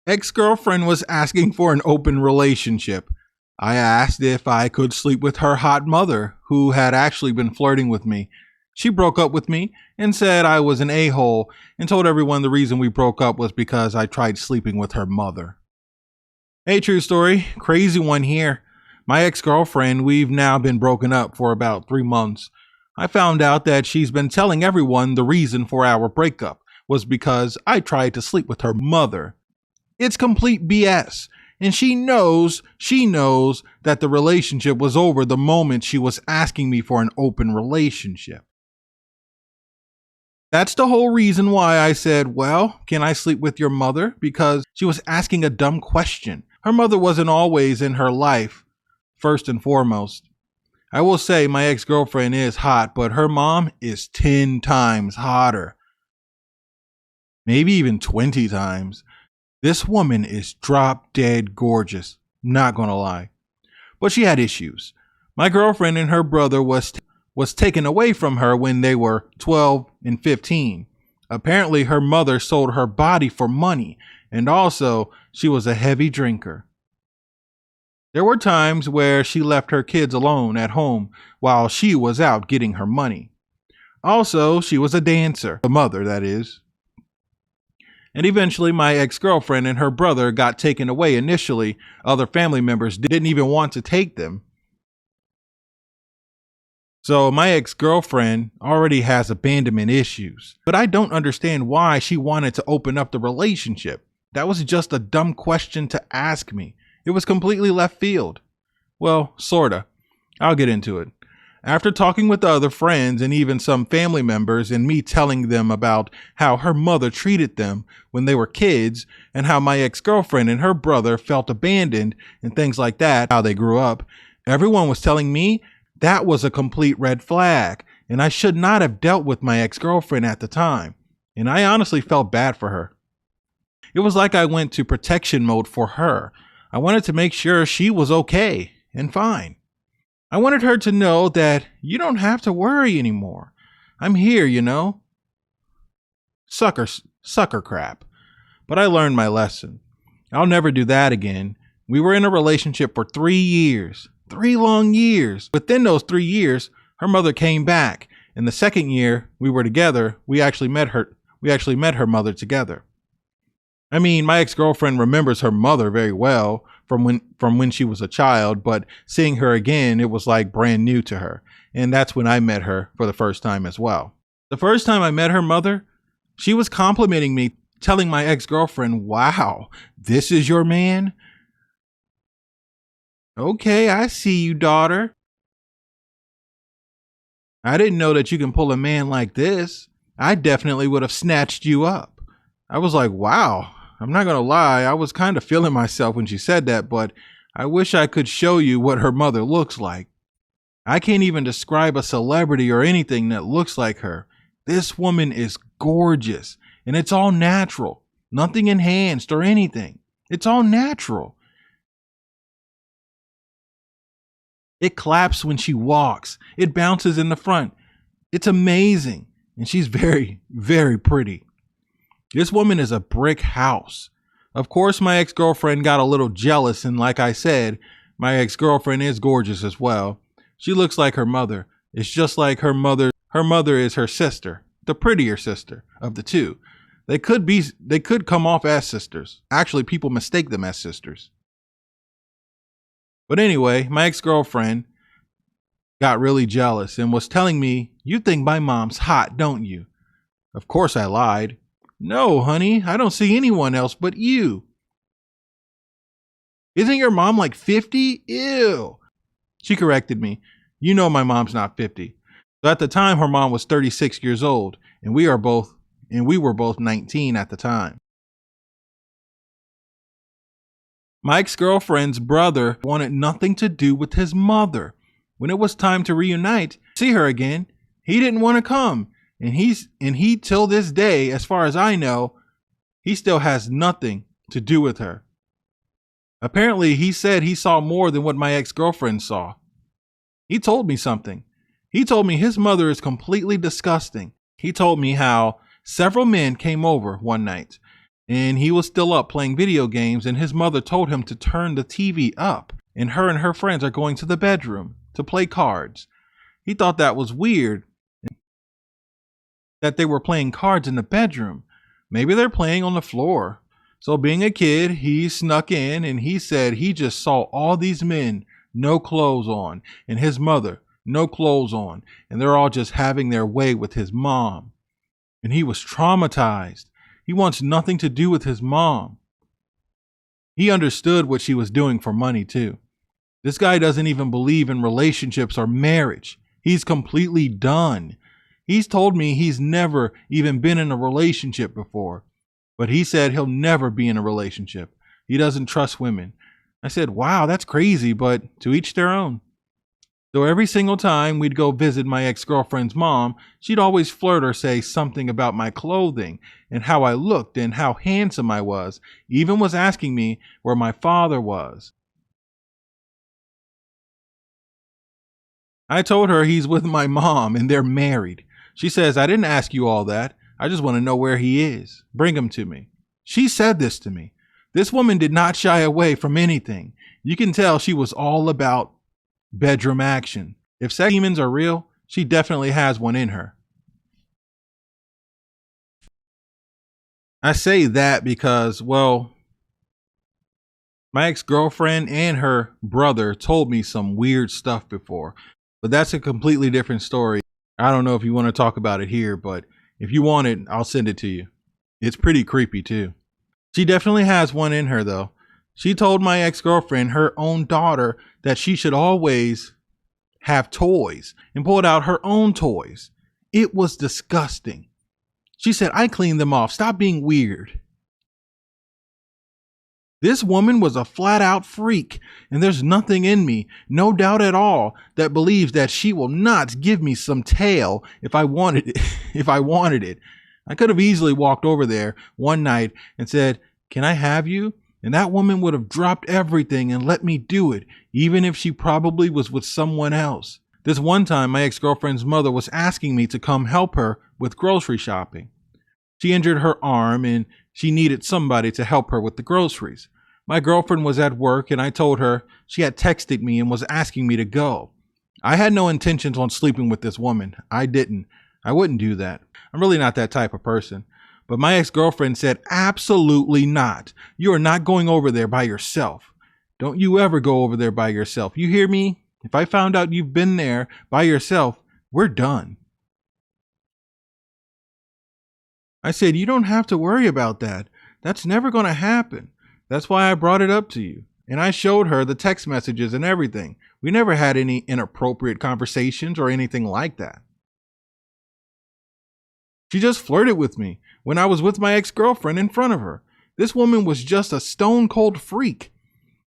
Ex-girlfriend was asking for an open relationship. I asked if I could sleep with her hot mother, who had actually been flirting with me. She broke up with me and said I was an a-hole and told everyone the reason we broke up was because I tried sleeping with her mother. Hey, true story, crazy one here. My ex-girlfriend, we've now been broken up for about 3 months. I found out that she's been telling everyone the reason for our breakup was because I tried to sleep with her mother. It's complete BS. And she knows that the relationship was over the moment she was asking me for an open relationship. That's the whole reason why I said, well, can I sleep with your mother? Because she was asking a dumb question. Her mother wasn't always in her life, first and foremost. I will say my ex-girlfriend is hot, but her mom is 10 times hotter. Maybe even 20 times. This woman is drop dead gorgeous, not gonna lie. But she had issues. My girlfriend and her brother was taken away from her when they were 12 and 15. Apparently her mother sold her body for money, and also she was a heavy drinker. There were times where she left her kids alone at home while she was out getting her money. Also, she was a dancer, the mother that is. And eventually my ex-girlfriend and her brother got taken away initially. Other family members didn't even want to take them. So my ex-girlfriend already has abandonment issues. But I don't understand why she wanted to open up the relationship. That was just a dumb question to ask me. It was completely left field. Well, sorta. I'll get into it. After talking with the other friends and even some family members and me telling them about how her mother treated them when they were kids and how my ex-girlfriend and her brother felt abandoned and things like that, how they grew up, everyone was telling me that was a complete red flag and I should not have dealt with my ex-girlfriend at the time. And I honestly felt bad for her. It was like I went to protection mode for her. I wanted to make sure she was okay and fine. I wanted her to know that you don't have to worry anymore. I'm here, you know. Sucker crap. But I learned my lesson. I'll never do that again. We were in a relationship for 3 years. 3 long years. Within those 3 years, her mother came back. And the second year we were together, we actually met her mother together. I mean, my ex-girlfriend remembers her mother very well from when she was a child, but seeing her again, it was like brand new to her. And that's when I met her for the first time as well. The first time I met her mother, she was complimenting me, telling my ex-girlfriend, wow, this is your man? Okay, I see you, daughter. I didn't know that you can pull a man like this. I definitely would have snatched you up. I was like, wow. I'm not going to lie, I was kind of feeling myself when she said that, but I wish I could show you what her mother looks like. I can't even describe a celebrity or anything that looks like her. This woman is gorgeous, and it's all natural. Nothing enhanced or anything. It's all natural. It claps when she walks. It bounces in the front. It's amazing, and she's very, very pretty. This woman is a brick house. Of course, my ex-girlfriend got a little jealous, and like I said, my ex-girlfriend is gorgeous as well. She looks like her mother. It's just like her mother. Her mother is her sister, the prettier sister of the two. They could come off as sisters. Actually, people mistake them as sisters. But anyway, my ex-girlfriend got really jealous and was telling me, you think my mom's hot, don't you? Of course I lied. No, honey, I don't see anyone else but you. Isn't your mom like 50? Ew. She corrected me. You know my mom's not 50. So at the time, her mom was 36 years old, and we were both 19 at the time. My ex-girlfriend's brother wanted nothing to do with his mother. When it was time to reunite, see her again, he didn't want to come. And he till this day, as far as I know, he still has nothing to do with her. Apparently, he said he saw more than what my ex-girlfriend saw. He told me something. He told me his mother is completely disgusting. He told me how several men came over one night. and he was still up playing video games, and his mother told him to turn the TV up, and her friends are going to the bedroom to play cards. He thought that was weird that they were playing cards in the bedroom. Maybe they're playing on the floor. So being a kid, he snuck in and he said he just saw all these men, no clothes on, and his mother, no clothes on, and they're all just having their way with his mom. And he was traumatized. He wants nothing to do with his mom. He understood what she was doing for money too. This guy doesn't even believe in relationships or marriage. He's completely done. He's told me he's never even been in a relationship before, but he said he'll never be in a relationship. He doesn't trust women. I said, wow, that's crazy, but to each their own. So every single time we'd go visit my ex-girlfriend's mom, she'd always flirt or say something about my clothing and how I looked and how handsome I was, even was asking me where my father was. I told her he's with my mom and they're married. She says, I didn't ask you all that. I just want to know where he is. Bring him to me. She said this to me. This woman did not shy away from anything. You can tell she was all about bedroom action. If sex demons are real, she definitely has one in her. I say that because, well, my ex-girlfriend and her brother told me some weird stuff before, but that's a completely different story. I don't know if you want to talk about it here, but if you want it, I'll send it to you. It's pretty creepy too. She definitely has one in her though. She told my ex-girlfriend, her own daughter, that she should always have toys and pulled out her own toys. It was disgusting. She said, I cleaned them off. Stop being weird. This woman was a flat out freak, and there's nothing in me, no doubt at all, that believes that she will not give me some tail if I wanted it. If I wanted it. I could have easily walked over there one night and said, can I have you? And that woman would have dropped everything and let me do it, even if she probably was with someone else. This one time, my ex-girlfriend's mother was asking me to come help her with grocery shopping. She injured her arm and she needed somebody to help her with the groceries. My girlfriend was at work and I told her she had texted me and was asking me to go. I had no intentions on sleeping with this woman. I didn't. I wouldn't do that. I'm really not that type of person. But my ex-girlfriend said, absolutely not. You are not going over there by yourself. Don't you ever go over there by yourself. You hear me? If I found out you've been there by yourself, we're done. I said, you don't have to worry about that. That's never going to happen. That's why I brought it up to you. And I showed her the text messages and everything. We never had any inappropriate conversations or anything like that. She just flirted with me when I was with my ex-girlfriend in front of her. This woman was just a stone cold freak.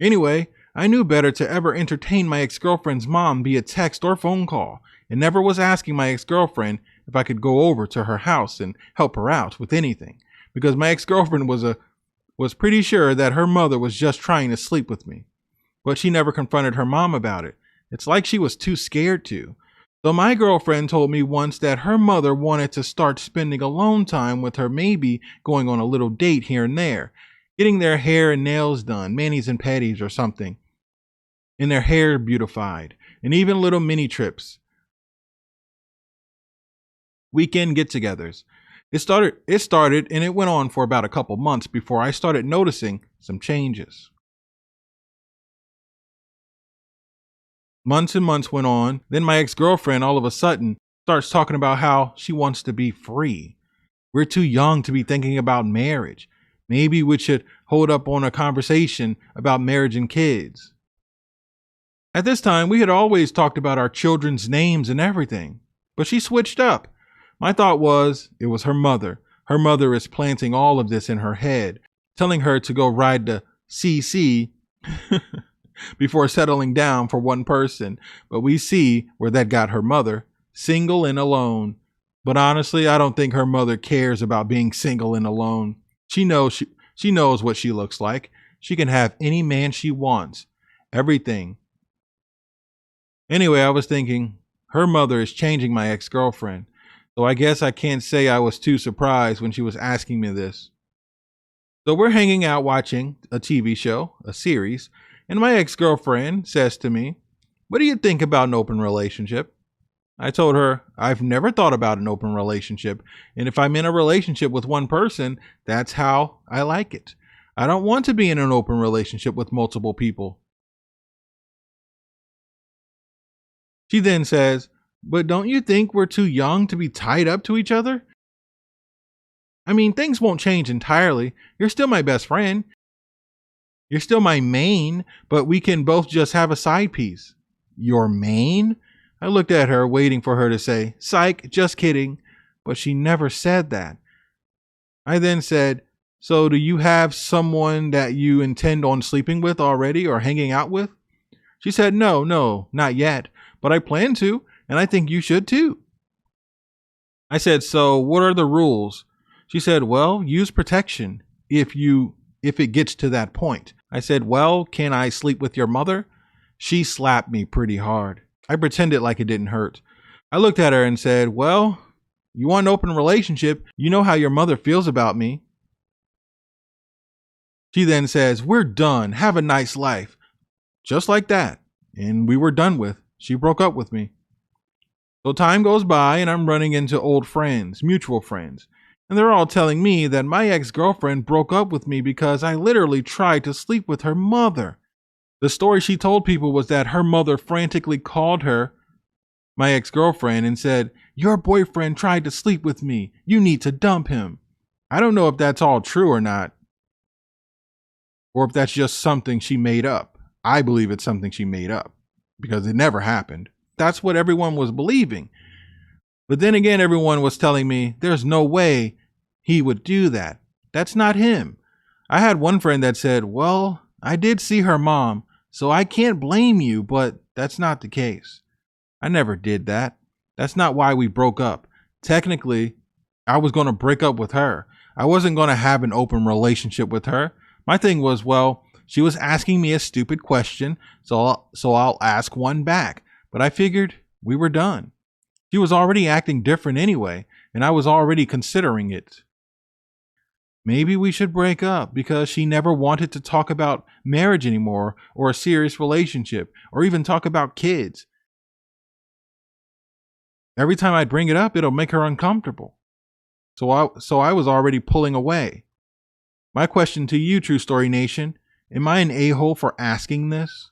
Anyway, I knew better to ever entertain my ex-girlfriend's mom via text or phone call, and never was asking my ex-girlfriend if I could go over to her house and help her out with anything, because my ex-girlfriend was pretty sure that her mother was just trying to sleep with me. But she never confronted her mom about it. It's like she was too scared to. So my girlfriend told me once that her mother wanted to start spending alone time with her, maybe going on a little date here and there, getting their hair and nails done, manis and petties or something, and their hair beautified, and even little mini trips, weekend get-togethers. It started and it went on for about a couple months before I started noticing some changes. Months and months went on. Then my ex-girlfriend all of a sudden starts talking about how she wants to be free. We're too young to be thinking about marriage. Maybe we should hold up on a conversation about marriage and kids. At this time, we had always talked about our children's names and everything, but she switched up. My thought was it was her mother. Her mother is planting all of this in her head, telling her to go ride the CC before settling down for one person. But we see where that got her mother, single and alone. But honestly, I don't think her mother cares about being single and alone. She knows what she looks like. She can have any man she wants, everything. Anyway, I was thinking her mother is changing my ex-girlfriend. So I guess I can't say I was too surprised when she was asking me this. So we're hanging out watching a TV show, a series, and my ex-girlfriend says to me, "What do you think about an open relationship?" I told her, "I've never thought about an open relationship. And if I'm in a relationship with one person, that's how I like it. I don't want to be in an open relationship with multiple people." She then says, "But don't you think we're too young to be tied up to each other? I mean, things won't change entirely. You're still my best friend. You're still my main, but we can both just have a side piece." Your main? I looked at her, waiting for her to say, "Psych, just kidding." But she never said that. I then said, "So do you have someone that you intend on sleeping with already or hanging out with?" She said, No, not yet, but I plan to, and I think you should too." I said, "So what are the rules?" She said, "Well, use protection if it gets to that point." I said, "Well, can I sleep with your mother?" She slapped me pretty hard. I pretended like it didn't hurt. I looked at her and said, "Well, you want an open relationship. You know how your mother feels about me." She then says, "We're done. Have a nice life." Just like that. And we were done with. She broke up with me. So time goes by and I'm running into old friends, mutual friends. And they're all telling me that my ex-girlfriend broke up with me because I literally tried to sleep with her mother. The story she told people was that her mother frantically called her, my ex-girlfriend, and said, "Your boyfriend tried to sleep with me. You need to dump him." I don't know if that's all true or not, or if that's just something she made up. I believe it's something she made up because it never happened. That's what everyone was believing. But then again, everyone was telling me there's no way he would do that. That's not him. I had one friend that said, "Well, I did see her mom, so I can't blame you, but that's not the case." I never did that. That's not why we broke up. Technically, I was going to break up with her. I wasn't going to have an open relationship with her. My thing was, well, she was asking me a stupid question, so I'll ask one back. But I figured we were done. She was already acting different anyway, and I was already considering it. Maybe we should break up because she never wanted to talk about marriage anymore or a serious relationship or even talk about kids. Every time I bring it up, it'll make her uncomfortable. So I was already pulling away. My question to you, True Story Nation, am I an a-hole for asking this?